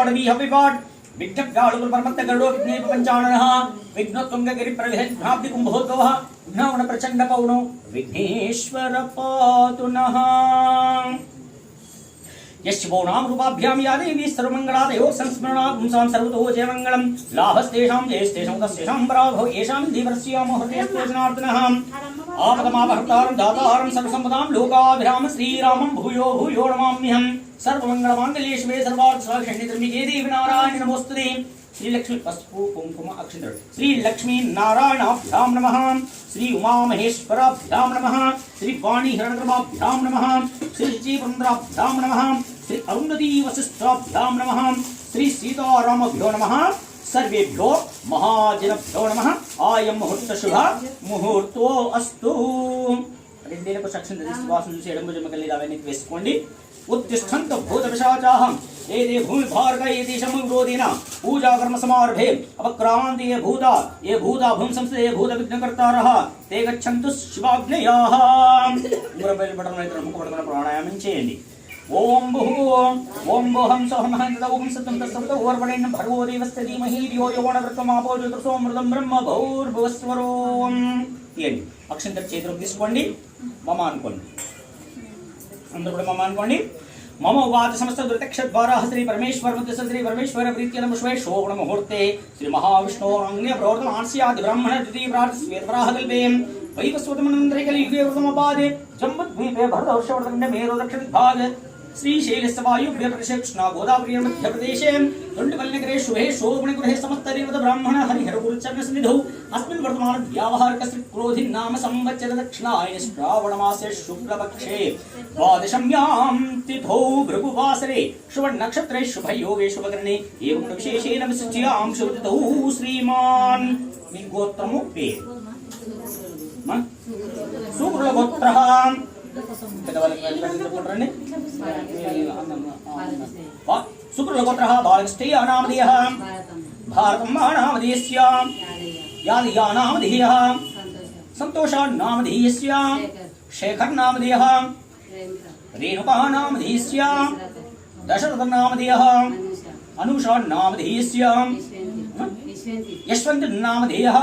षडाडवी हविवाट विघ्नव्याळुकुल परमत्त गरुडो विघ्ने पंचाननः विघ्नोत्तुंगगिरि प्रविहद्भ्राब्धि कुंभोद्भवः विघ्नवण प्रचंड पौनो विघ्नेश्वर पातु नः यश्वो नाम रूपाभ्यां या देवी सर्वमंगलादयो संस्मरणात् पुंसां सर्वतो जयमंगलम् लाभस्तेषां जयस्तेषां तस्तेषां पराभव येषां देवरस्यामोहतेस्तोजनार्दनः आपदमापहर्तारं दातारं सर्वसम्पदां लोकाभिराम श्रीरामं भूयो भूयो नमाम्यहम् सर्वमंगलमांगल्ये शिवे सर्वार्थसाधके देवी नारायण नमोस्तुते श्री लक्ष्मी पस्पु कुंकुम अक्षिंद्र श्री लक्ष्मी नारायणाभ्यां नमः श्री उमा महेश्वराभ्यां नमः श्री वाणी हिरण्यगर्भाभ्यां नमः श्री जीवन्द्राभ्यां नमः श्री अरुंधती वसिष्ठाभ्यां नमः श्री सीतारामभ्यो नमः सर्वेभ्यो महाजनभ्यो नमः आयं मुहूर्त शुभ मुहूर्तो अस्तु రెండేలకు సాక్షం శ్వాసం చూసి ఎడమ జన్మకల్లి రావని వేసుకోండి उत्तिष्ठन्त भूतपिशाचाः एते भूमिभारक एतेषां विरोधेन पूजा कर्म समारभे अपक्रान्ति ये भूता भूमि संस्थे ये भूत विघ्नकर्तारः ते गच्छन्तु शिवाग्नयाः उंगरपैल पठनं मुखपठनं प्राणायामं చేయండి ओम भुहं सौहं तदोम सत्यं तत्सवितो ओर्वणेन भर्गो देवस्य धीमहि धियो यो न वृत्तमापो ज्योतिषोमृतं ब्रह्म भूर्भुवस्वरोम తీయండి అక్షంతర చేతులు తీసుకోండి మమ అనుకోండి अंदर కూడా మమ అనుకోండి मम उवाच समस्त दुर्तक्षद्वारा श्री परमेश्वर मुद्दे श्री परमेश्वर प्रीत्य नमः शोभन मुहूर्ते श्री महाविष्णु अंग्य प्रवर्तन आंस्यादि ब्राह्मण द्वितीय प्रार्थ श्वेत वराहकल्पे वैवस्वतमनंतरे कलियुगे वर्तमापादे जम्बुद्वीपे भरतवर्षवर्धन मेरु दक्षिण भाग श्रीशैलस्य वायुव्य प्रदेशे गोदावरी मध्य प्रदेशे तुण्डवल्लनगरे शुभे शोभनगृहे समस्तदेवत ब्राह्मण हरिहरकुलचरण सन्निधौ अस्मिन् वर्तमान व्यावहारिक श्री क्रोधि नाम संवत्सर दक्षिणायन श्रावण मासे शुक्लपक्षे द्वादश्यां तिथौ भृगुवासरे शुभ नक्षत्रे शुभ योगे शुभकरणे एवं विशेषेण विशिष्ट्यां शुभतिथौ श्रीमान् మీ గోత్రము పేరు సుగ్రగోత్రః शुक्रगोत्रः बालकस्तेय नामधेयः भारतं नामधेयस्य यादया नामधेयः संतोषा नामधेयस्य शेखर नामधेयः रेणुका नामधेयस्य दशरथ नामधेयः अनुषा नामधेयस्य यशवंत नामधेयः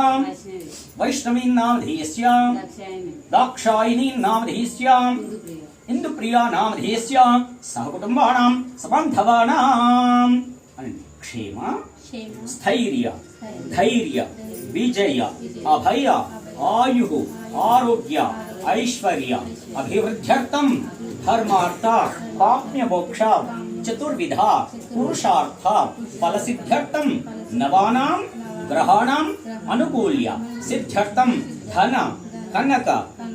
वैष्णवी नामधेयस्य दाक्षायिनी नामधेयस्य इंदुप्रिया नामधेयस्य सहकुटुंबानां सबान्धवानां क्षेम स्थैर्य धैर्य विजय अभय आयुः आरोग्य ऐश्वर्य अभिवृद्ध्यर्थं धर्मार्थ काम्य मोक्ष चतुर्विधा पुरुषार्थ फलसिद्ध्यर्थं नवानां ग्रहाणां अनुकूल्य सिद्ध्यर्थं धन कनक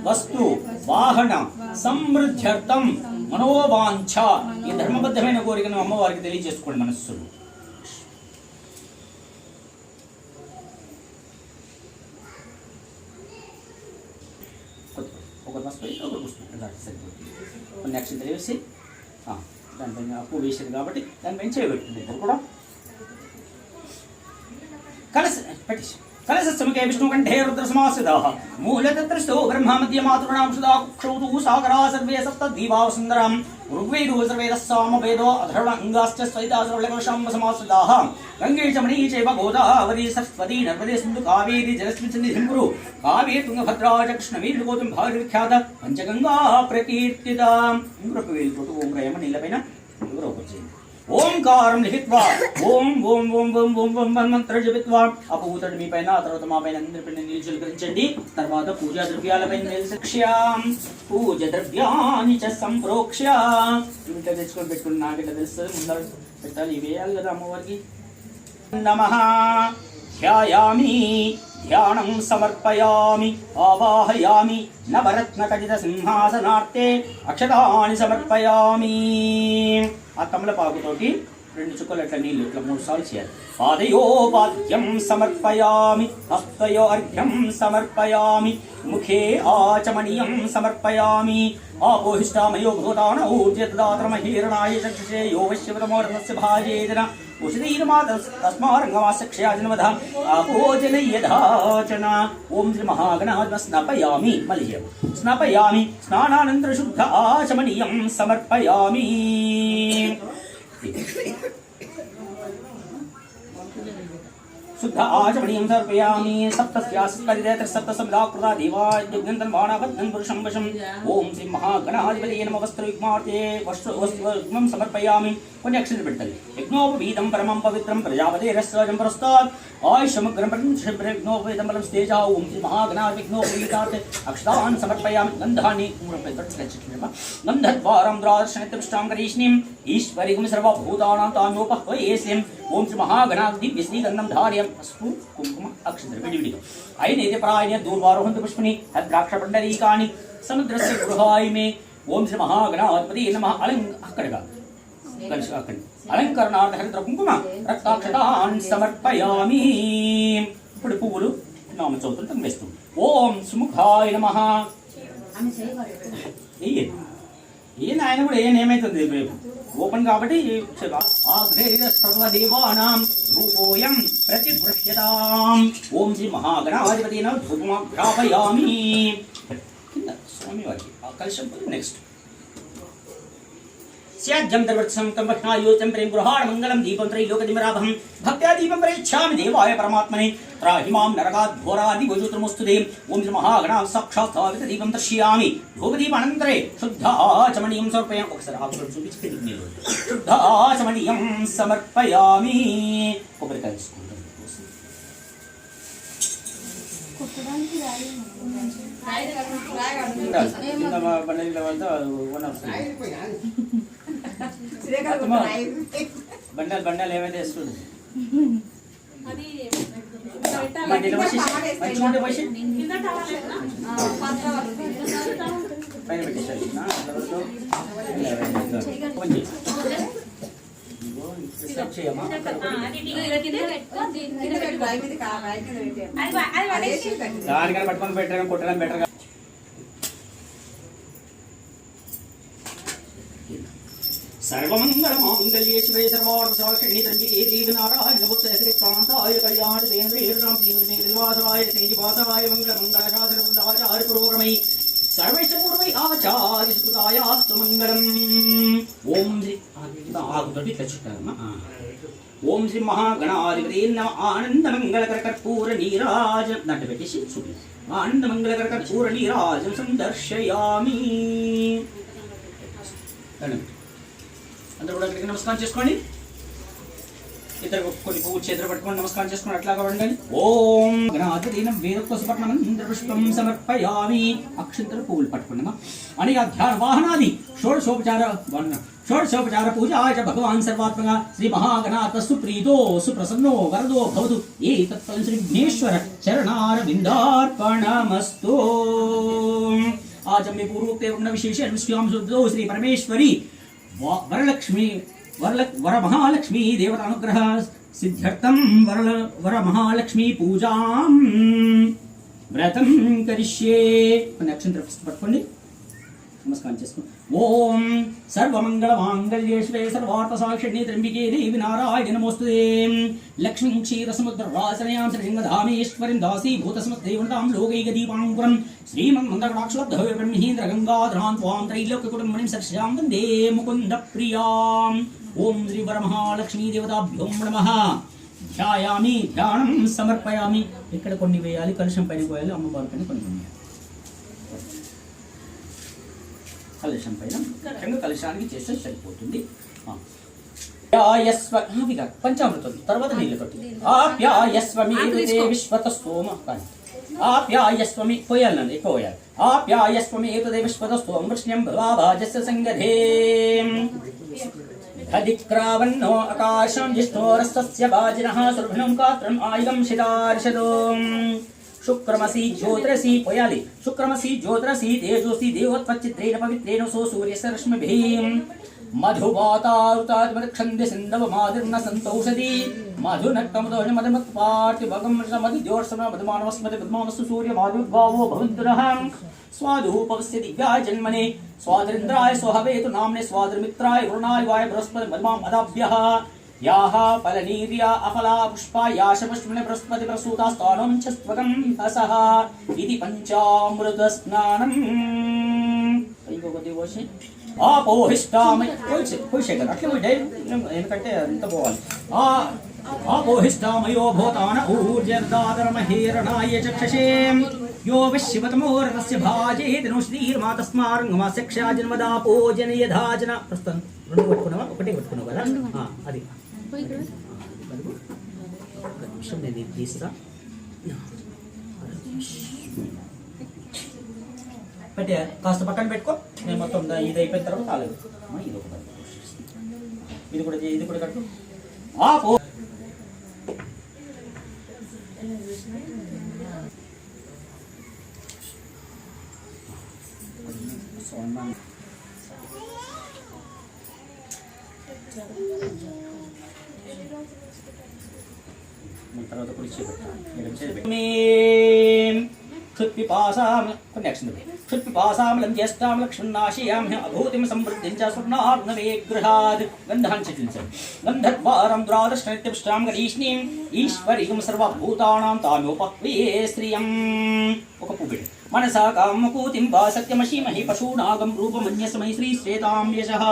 वस्तु वाहन समृद्ध्यर्थं मनोवांఛ ఈ ధర్మబద్ధమైన కోరికను అమ్మవారికి తెలియజేసుకోండి మనస్సులో ఒక వస్తు ఒక పుస్తకం సరిపోతుంది కొన్ని అక్షంతలు వేసి దానిపైన అప్పు వేసేది కాబట్టి దానిపైన చేయబెట్టింది కూడా कलश पेटिश कलशस्मुखे विष्णुकण्ठे रुद्रसमाश्रिताः मूलतत्रस्थो ब्रह्मा मध्यमातॄणां सुधा क्षौतु सागरा सर्वे सप्तद्वीपाः सुन्दरं ऋग्वेदो सर्वेदः सामवेदो अथर्वणाङ्गाश्च स्वैतासर्वलकवशाम्बसमाश्रिताः गङ्गे च मणि चैव गोदावरी सरस्वती नर्मदे सिन्धु कावेरी जलस्मिन् सन्निधिं कुरु कावेरी तुङ्गभद्रा च कृष्णवेणी गोतुं भागविख्यात पंचगंगा प्रकीर्तिता इंद्रकवेलतोటి ఓం రయమ నీలపైన ఎవరోకొచ్చింది ఓంకారం లిఖిత్వా ఓం ఓం ఓం ఓం ఓం ఓం మంత్ర జపిత్వా అపూతడి మీ పైన ఆ తర్వాత మా పైన అందరిపైన నిల్చొలకరించండి. తర్వాత పూజా ద్రవ్యాలపైన నిల్సక్ష్యాం పూజ ద్రవ్యాన్ని చ సంప్రోక్ష్య ఇంట్లో తెచ్చుకొని పెట్టుకుని నాకెట్లా తెలుస్తుంది ముందర పెట్టాలి వేయాలి కదా అమ్మవారికి. నమః ధ్యాయామి ధ్యానం సమర్పయామి ఆవాహయామి నవరత్నఖచిత సింహాసనార్తే అక్షతాని సమర్పయామి. ఆ తమలపాకుతోటి 2 చుక్కలు అట్లా నీళ్ళు ఇట్లా 3 సార్లు చేయాలి. పాదయోపాద్యం సమర్పయామి హస్తయో అర్ఘ్యం సమర్పయామి ముఖే ఆచమనీయం సమర్పయామి. ఆపోహిష్టామయో భూతాన ఊర్జదాత్రమహీరణాయ చక్షుషే యో వశ్యవతమోర్ణస్య భాజేదన ఉషదీర్మాతస్మారంగమాసక్షయాజనవధ ఆపోజనయధాచన. ఓం శ్రీ మహాగణాధిప స్నపయామి మలియం స్నపయామి స్నానానంతర శుద్ధ ఆచమనీయం సమర్పయామి. शुद्ध आचमनीयं समर्पयामि सप्तस्यास्परिदेतसप्तसमिदाकृता देवाद्युग्नन्दन बाणाबद्धं पुरुषं वशम् ओम श्री महागणाधिपतये नमः वस्त्रयुग्मार्ते वस्त्रयुग्मं समर्पयामि पुण्यक्षर बिड्डल यज्ञोपवीतं परमं पवित्रं प्रजापतेरस्राजं पुरस्तात् आयुष्यमग्रं यज्ञोपवीतं परं स्तेजा ओम श्री महागणाधिपतये अक्षतान् समर्पयामि गन्धानि गन्धद्वारं द्वादशनित्यपुष्टां करीष्णीम् ईश्वरीं सर्वभूतानां तान्योपह्वयेस्यम् ओम श्री महागणाधिपति श्रीगन्धं धार्यं पस्पु कुंकुम अक्षत्र विडिविडियो ऐनेते प्रायण्य दूर्वारोहन्त पुष्पनि हद्राक्षपण्डरीकानि समुद्रस्य गृहाय मे ओम श्री महागणाधिपति नमः अलंकरणार्थ हरिद्र कुंकुम रक्ताक्षतान् समर्पयामि ఇప్పుడు పువ్వులు నామ చౌతులు వేస్తాం ఓం సుముఖాయ నమః ఈయన ఆయన కూడా ఏం ఏమైతుంది ఓపెన్ కాబట్టి సర్వదేవానాం రూపోయం ప్రతిగృహ్యతాం ఓం శ్రీ మహాగణాధిపతి ధూపమాఘ్రాపయామి కింద స్వామి వారికి ఆ కలశం నెక్స్ట్ स्याज्यं दर्वत्सं कंपष्णायोचं प्रेम गृहाण मंगलम दीपं त्रैलोकदिमराभं भक्त्या दीपं प्रयच्छामि देवाय परमात्मने त्राहि मां नरकाद्घोरादिवोजुत्रमुस्तुते ओम श्री महागणाः साक्षात् स्थापित दीपं दर्शयामि धूपदीपानन्तरे शुद्ध आचमनीयं समर्पयामि ఒకసారి ఆకులు చూపించి शुद्ध आचमनीयं समर्पयामि కొబ్బరికాయ తీసుకుంటాం కొట్టడానికి బండలు బండలు ఏమైతే వేస్తుంది పైన పెట్టేసారి దానికన్నా పట్టుకొని పెట్టడం కొట్టడం బెటర్. सर्वमंगलमांगल्ये शिवे सर्वार्थसाक्षिणे त्र्यंबके देवी नारायणि नमोस्तुते कान्ताय कल्याणवेन्द्रेर्नाम श्रीनिवासाय श्रीनिवासाय मंगलमंगलशास्त्रवृन्दाचार्य पुरोगमयि सर्वैश्वर्यै आचार्य सुतायास्तु मंगलम् ओम श्री आगुतोटी तच्चुट्टारम्मा ओम श्री महागणाधिपते नमः आनंदमंगलकर कर्पूर नीराज नट्ट पेट्टेసి చూపి आनंदमंगलकर कर्पूर नीराजं संदर्शयामि అందరూ కూడా ఇక్కడికి నమస్కారం చేసుకోండి. ఇద్దరు కొన్ని పువ్వు చేతులు పట్టుకొని నమస్కారం చేసుకుని అట్లాగా ఉండండి. ఓం గణాధిపతినం వేదోక్తసుపర్ణం ఇంద్రపుష్పం సమర్పయామి అక్షంతర పువ్వులు పట్టుకున్నామా అని ధ్యాన వాహనాది షోడశోపచార పూజాయ భగవాన్ సర్వాత్మక శ్రీ మహాగణాధిప సుప్రీతో సుప్రసన్నో వరదో భవతు ఏతత్ఫలం శ్రీ విఘ్నేశ్వర చరణారవిందార్పణమస్తు. आज हम पूर्वोक्त विशेषण श्री परमेश्वरी वरलक्ष्मी वरमहालक्ष्मी देवतानुग्रह सिद्ध्यर्थं वरमहालक्ष्मी पूजा व्रतं करिष्ये अक्षंतर पट्टुकोंडि नमस्कार चेसुकोंडि. ओम सर्वमंगलमांगल्ये शिवे सर्वार्थसाक्षिणे त्र्यंबके देवी नारायणि नमोस्तुते. लक्ष्मीं क्षीरसमुद्ररासनयां श्रीलिंगधामेश्वरीं दासीभूतसमस्तेवतां लोकैकदीपाङ्कुरं श्रीमन्मन्दकटाक्षलब्धवे ब्रह्मेन्द्रगङ्गाधरां त्वां त्रैलोक्यकुटुम्बिनीं सरस्यां वन्दे मुकुन्दप्रियाम्. ओम श्री वरमहालक्ष्मी देवताभ्यो नमः. ध्यायामि ध्यानं समर्पयामि. ఇక్కడ కొన్ని వేయాలి కలశం పైన పోయాలి అమ్మవారి పైన కొన్ని వేయాలి కలశం పైన ముఖ్యంగా కలశానికి చేస్తే సరిపోతుంది. పంచామృతం తర్వాత నీళ్ళతోటి ఆప్యాయస్వమేతే విశ్వత స్తోమ కానీ ఆప్యాయస్వమి పోయాలండి ఎక్కువ పోయాలి. ఆప్యాయస్వమేతే విశ్వత స్తోమ వృష్ణ్యం భవాభాజస్య సంగధే అధిక్రావన్నో ఆకాశం జిష్ణోరస్తస్య బాజినః సుర్భిణం కాత్రం ఆయుధం శితార్షదో शुक्रमसी ज्योतिरसी पोयाली शुक्रमसी ज्योतिरसी तेजोसी देवोत्पचित्रेण पवित्रेण सो सूर्यस्य रश्मिभिः मधुवातारुतात्मदक्षन्ति सिन्धव मादिर्न सन्तोषति मधुनक्तमदोष मधुमत्पार्थिभगं मधुद्योर्सम मधुमानवस्मति मधुमानस्तु सूर्य माधुर्गावो भवन्तुनः स्वादुपवस्य दिव्याय जन्मने स्वादरिन्द्राय स्वहवेतु नाम्ने स्वादुर्मित्राय वरुणाय वाय बृहस्पति मधुमाम् अदाभ्यः याः फलनीर्या अफला पुष्पा याशपुष्पणे बृहस्पति प्रसूतास्तानं च स्वगं हसः इति पंचामृतस्नानम् ఆపోహిష్టామై పోయి అట్లా పోయి డైరెక్ట్ ఎందుకంటే అంత పోవాలి. आपोहिष्ठामयो भूतान ऊर्जर्दातरमहेरणाय चक्षसे यो विश्वतमोरतस्य भाजेतनुश्रीर्मा तस्मार्ङ्गमास्य क्षाजन्मदापो जनयधाजन प्रस्तुతం రెండు పట్టుకున్నావా ఒకటే పట్టుకున్నావు కదా అది ఒక నిమిషం నేను ఇది తీస్తా పెట్టే కాస్త పక్కన పెట్టుకో నేను మొత్తం ఇది అయిపోయిన తర్వాత తాళం ఇది కూడా కట్టు ఆపో తర్వాత కుడి చేపెట్టాలి क्षुत्पिपासामलं ज्येष्ठां लक्ष्मणाशयाम्य अभूतिं समृद्धिं च स्वर्णार्णवेगृहाद् गन्धान् चितिंसन् गन्धद्वारं द्वादशनित्यपुष्टां गरीष्णीम् ईश्वरीं सर्वभूतानां ताम्योपह्वये श्रियम् ఒక పువ్వుడు మనసా కామకూతిం వా సత్యమశీమహి పశూనాగం రూపమన్యస్మై శ్రీ శ్వేతాం యశః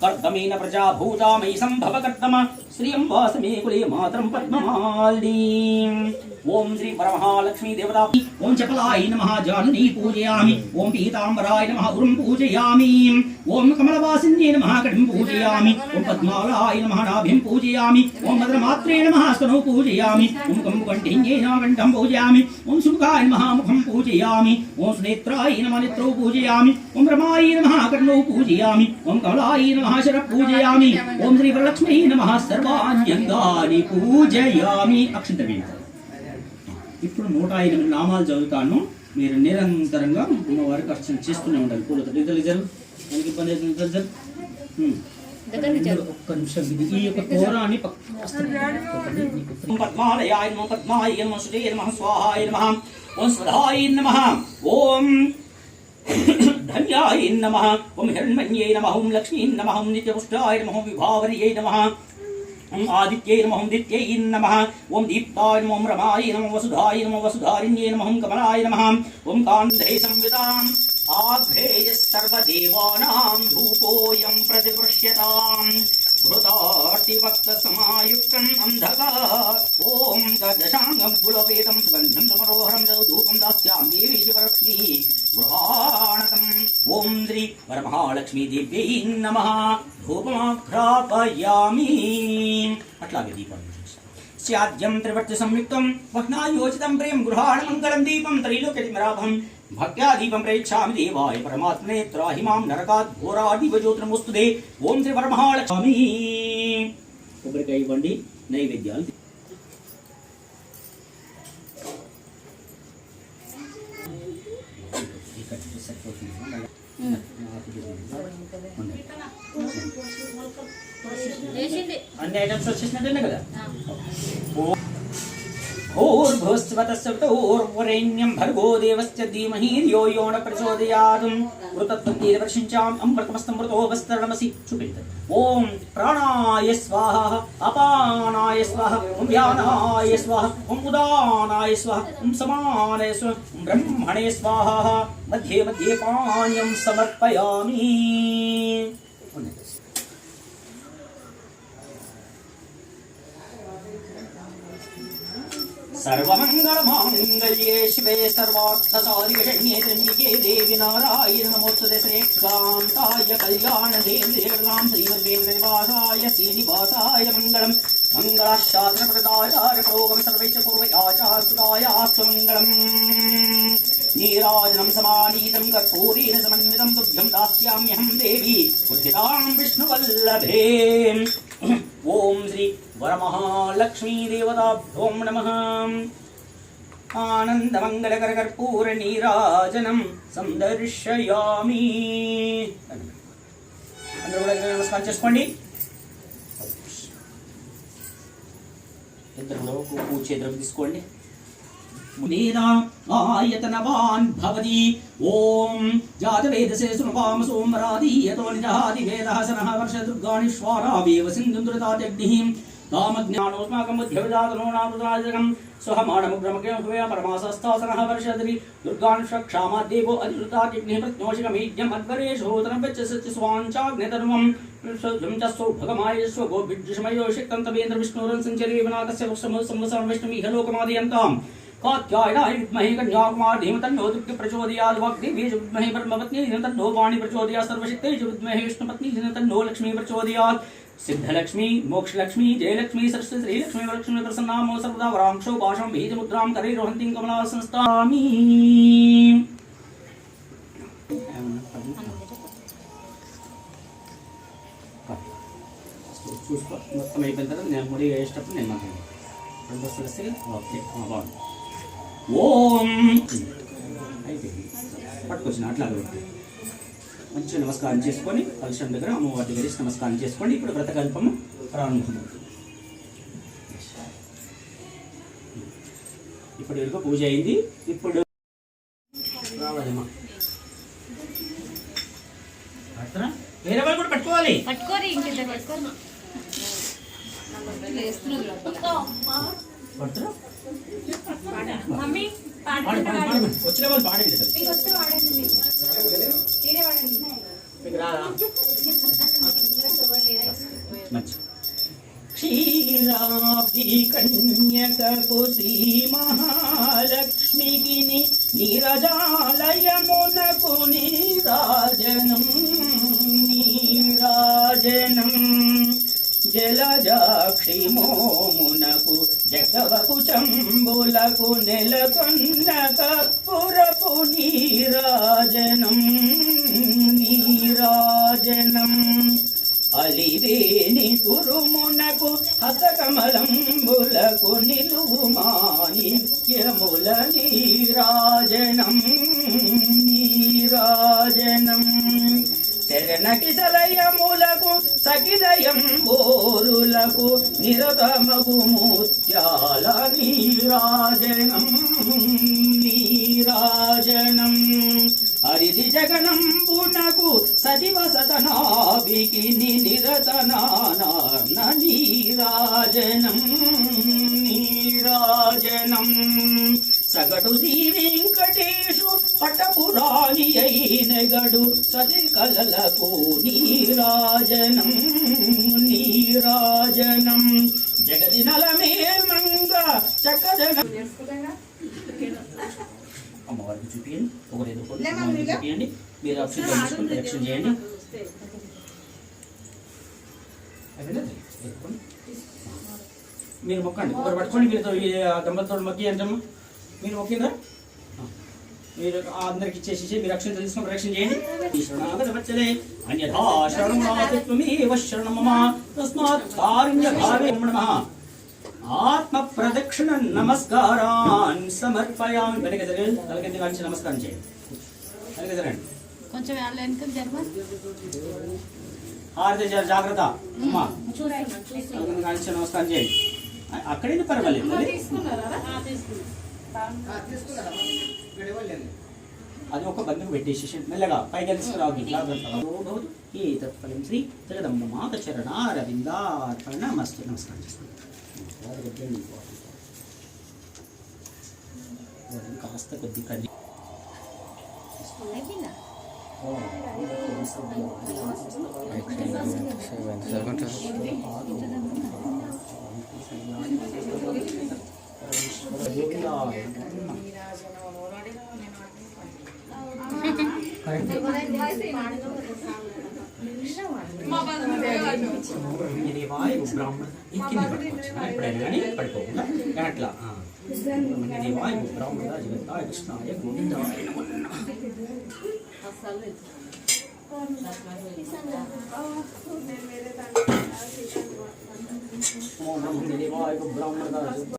కర్దమేన ప్రజాభూతామై సంభవ కర్దమ శ్రియం వాసమే కులే మాతరం పద్మమాలినీం ఓం శ్రీ వరమహాలక్ష్మీ దేవతా ఓం చపలాయ నమః జానుని పూజయామి ఓం పీతాంబరాయ నమః ఉరుం పూజయామి ఓం కమలవాసిన్యే నమః కటిం పూజయామి ఓం పద్మాలాయ నమః నాభిం పూజయామి ఓం భద్రమాత్రే నమః స్తనౌ పూజయామి ఓం కంబుకంఠిన్యే నమః కంఠం పూజయామి ఓం సుముఖాయ నమః ముఖం పూజయామి ఓం సునేత్రాయ నమః నేత్రౌ పూజయామి ఓం రమాయ నమః కర్ణౌ పూజయామి ఓం కమలాయ నమః శర పూజయామి ఓం శ్రీ వరలక్ష్మీ నమః సర్వాణ్యంగాని పూజయామి అక్షంతవేది ఇప్పుడు 108 నామాలు చదువుతాను మీరు నిరంతరంగా అమ్మవారికి అర్చన చేస్తూనే ఉండాలి పూలతో ఇద్దరు మనకి ఇబ్బంది అవుతుంది ఒక్క నిమిషం ఈ యొక్క కోరాన్ని పద్మాలయాయ నమః పద్మాయ నమః సుజయ నమః స్వాహాయ నమః ఓం స్వధాయ నమః ఓం ధన్యాయ నమః ఓం హిరణ్మన్యే నమః ఓం లక్ష్మీ నమః ఓం నిత్యపుష్టాయ నమః ఓం విభావర్యై నమః ఓం ఆదిత్యై నమః ఓం దిత్యై నమః ఓం దీప్తాయ నమః ఓం రమాయ నమః వసుధాయ నమః వసుధారిణ్యే నమః ఓం కమలాయ నమః ఓం కాంధే సంవితాం ఆఘ్రేయ సర్వదేవానాం ధూపోయం ప్రతిపృష్యతాం భృతార్తివక్త సమాయుక్తం అంధకా ఓం దశాంగం గులవేదం సుగంధం సమరోహరం ధూపం దాస్యామి దేవీ శివలక్ష్మీ గృహాణకం ఓం శ్రీ వరమహాలక్ష్మీ దేవ్యై నమః ధూపమాఘ్రాపయామి అట్లాగే దీపం స్యాద్యం త్రివర్తి సంయుక్తం వహ్నాయోచితం ప్రియం గృహాణ మంగళం దీపం త్రైలోక్యతిమరాభం భక్త్యా దీపం ప్రేక్షామి దేవాయ పరమాత్మనే త్రాహి మాం నరకాద్ ఘోరాదివ జ్యోతిర్నమోస్తుతే ఓం శ్రీ వరమహాలక్ష్మి కొబ్బరికాయ ఇవ్వండి నైవేద్యాలు అన్ని ఐటమ్స్ వచ్చేసినట్టే కదా భూర్భువస్వతస్సవితుర్వరేణ్యం భర్గో దేవస్య ధీమహి ధియో యో న ప్రచోదయాత్ మృతత్వం దీర్ఘర్షించాం అమృతమస్తమృతో వస్తరణమసి చూపించండి ఓం ప్రాణాయ స్వాహ అపానాయ స్వాహ ఓం వ్యానాయ స్వాహ ఓం ఉదానాయ స్వాహ ఓం సమానాయ స్వాహ ఓం బ్రహ్మణే స్వాహ మధ్యే మధ్యే పాణ్యం సమర్పయామి सर्वमंगलमांगल्ये शिवे सर्वार्थसाधिके शरण्ये त्र्यंबके देवी नारायण नमोस्तुते श्रेष्ठान्ताय कल्याणदेन्द्रियर्गां श्रीमद्वेङ्कटनिवासाय श्रीनिवासाय मङ्गलम् मंगलाशास्त्रप्रदाचार्य प्रोगम सर्वैश्च पूर्वयाचास्तुतायास्तु मङ्गलम् नीराजनं समानीतं कर्पूरेण समन्वितं तुभ्यं दास्याम्यहं देवी उद्धितां विष्णुवल्लभे ओम श्री वरमहालक्ष्मी देवताभ्यो नमः आनंदमंगलकर कर्पूर नीराजनं संदर्शयामि अंदर కూడా నమస్కారం చేసుకోండి ఇద్దరు పూజ చేద్దాం తీసుకోండి वेदा आयतनवान् भवति ओम जातवेदसे सुनवाम सोमरादि यतो निजहादि वेदः सनः वर्षदुर्गाणि श्वारावेव सिन्धुन्द्रतात्यग्निः दामज्ञानोस्माकं बुद्धिविजातनो नामृताजकं स्वहमाणमुग्रमकेन भूया परमासस्तासनः वर्षद्रि दुर्गानुषक्षामाद्देवो अधिरुताग्निः प्रत्नोषिकमीड्यम् अध्वरेशोतरं स्वाञ्चाग्नितर्वं च भगमायस्व गोभिज्जुषमयो शिक्तं तवेन्द्र विष्णुरं सञ्चरे विनाकस्य वक्षमसंवसं विष्णुमिह लोकमादयन्तम् कात्यायनाय विद्महे कन्याकुमारी धीमहि तन्नो दुर्गे प्रचोदयात् वाग्देवी च विद्महे ब्रह्मपत्नी धीमहि तन्नो वाणी प्रचोदयात् सर्वशक्त्यै च विद्महे विष्णुपत्नी धीमहि तन्नो लक्ष्मी प्रचोदयात् सिद्धलक्ष्मी मोक्षलक्ष्मी जयलक्ष्मी सरस्वती श्रीलक्ष्मी वरलक्ष्मी प्रसन्नामो सर्वदा वरांशो पाशं बीजमुद्रां करैर्वहन्तीं कमला संस्थामि చూసుకో మొత్తం అయిపోయిన తర్వాత నేను ముడి వేసేటప్పుడు నేను మాట్లాడాను రెండు వస్తుంది ఓకే బాగుంది ఓం అయిపోయింది పట్టుకొచ్చిన అట్లాగే మంచిగా నమస్కారం చేసుకొని కలశం దగ్గర అమ్మవారి దగ్గర నమస్కారం చేసుకోండి ఇప్పుడు వ్రతకల్పము ప్రారంభమవుతుంది ఇప్పుడు వరకు పూజ అయింది ఇప్పుడు రావాలమ్మా వేరే వాళ్ళు కూడా పట్టుకోవాలి పట్టుకోరి ఇంకింత పట్టుకోరు మమ్మీ వచ్చిన వాళ్ళు పాడండి క్షీరాబ్ధి కన్యకకు శ్రీ మహాలక్ష్మికి నీరజాలయమునకు నీరాజనం నీరాజనం జలజాక్షి మోమునకు జగవకు చంబులకు నెలకొన్న కప్పురపు నీరాజనం నీరాజనం అలివేని తురుమునకు హతకమలంబులకు నిలువు మాణిక్యముల నీరాజనం నీరాజనం చరణకి సలయములకు సకిదయం బోరులకు నిరతమగు ముత్యాల నీరాజనం నీరాజనం హరిది జగనంబునకు సజీవ సతనాభికి నిరతనాన నీరాజనం నీరాజనం సగటు శ్రీ వెంకటేశు పటపురాణి అయినగడు సతి కలలకు నీరాజనం నీరాజనం జగతి నలమేమంగ చక్కదగ అమ్మవారికి చూపించండి ఒకరు ఎదుర్కొని చూపించండి మీరు అక్షరం తీసుకొని రక్షణ చేయండి మీరు మొక్కండి ఒకరు పట్టుకోండి మీరుతో దంపతులతో మొక్కి అంటమ్మా మీరు మొక్కిందా మీరు అందరికి ఇచ్చేసి మీరు రక్షణ తీసుకొని రక్షణ చేయండి శరణాగతవత్సలే అన్యథా శరణమాతిత్వమేవ శరణం మమ తస్మాత్ కారుణ్యభావే నమః ఆత్మ ప్రదక్షిణ నమస్కారాన్ సమర్పయామి వెనక జరగండి తలకింద కాంచి నమస్కారం చేయండి వెనక జరగండి కొంచెం వెనక జరగండి హారతి జాగ్రత్త అమ్మా తలకింద కాంచి నమస్కారం చేయండి అక్కడైనా పర్వాలేదు అది ఒక బంధుకు పెట్టేసి మెల్లగా పైగా తీసుకురావు ఈ తత్ఫలం శ్రీ జగదంబ మాత చరణారవిందార్పణ నమస్తే నమస్కారం చేసుకోండి కాస్త కొద్ది కది దేవాయ బ్రాహ్మణ ఎప్పుడైనా కానీ పడిపోకుండా అట్లా దేవాయ బ్రాహ్మణ జగత్తాయ కృష్ణాయ గోవిందాయ నమో నమః ఓం నమో దేవాయ బ్రాహ్మణ